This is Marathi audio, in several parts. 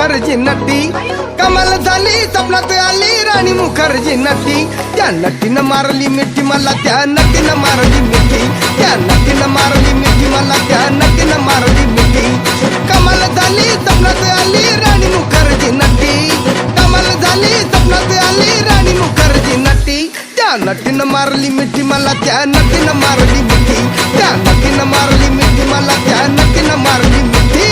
मुखर्जी नटी कमाल झाली स्वप्नात आली राणी मुखर्जी नटी त्या नटीनं मारली मिठी मला त्या नटीनं मारली मिठी त्या नटीनं मारली मिठी मला त्या नटीनं मारली मिठी कमाल झाली स्वप्नात आली राणी मुखर्जी नटी कमाल झाली स्वप्नात आली राणी मुखर्जी नटी त्या नटीनं मारली मिठी मला त्या नटीनं मारली मिठी त्या नटीनं मारली मिठी मला त्या नटीनं मारली मिठी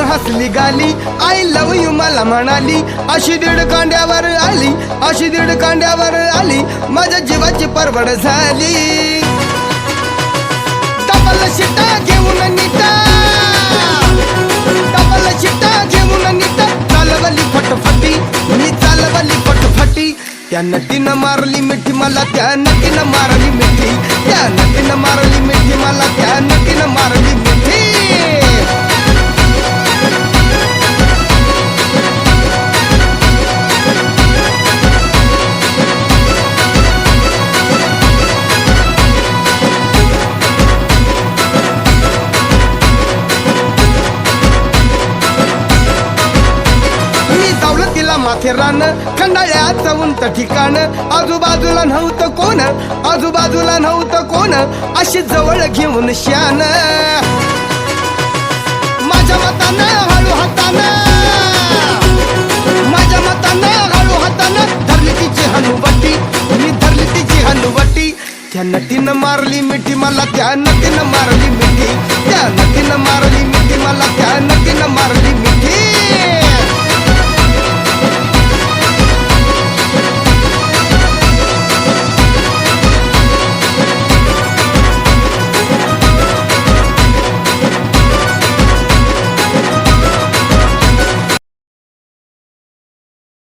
हसली गाली आय लव यू मला म्हणाली अशी दीड कांड्यावर आली अशी दीड कांड्यावर आली माझ्या जीवाची परवड झाली डबल शिटा घेऊन नीटा डबल शिटा घेऊन नीटा चालवली फटफटी मी चालवली फटफटी त्या नटीनं मारली मिठी मला त्या नटीनं मारली मिठी त्या नटीनं मारली मिठी मला त्या नटीनं मारली मिठी माथेरान खंडाळ्याचं उंच ठिकाण आजूबाजूला नव्हतं कोण आजूबाजूला नव्हतं कोण अशी जवळ घेऊन शान माझ्या मतानं हळू हातानं माझ्या मतानं हळू हातानं धरली तिची हनुवटी मी धरली तिची हनुवटी त्या नटीनं मारली मिठी मला त्या नटीनं मारली मिठी त्या नटीनं मारली मिठी मला त्या नटीनं मारली मिठी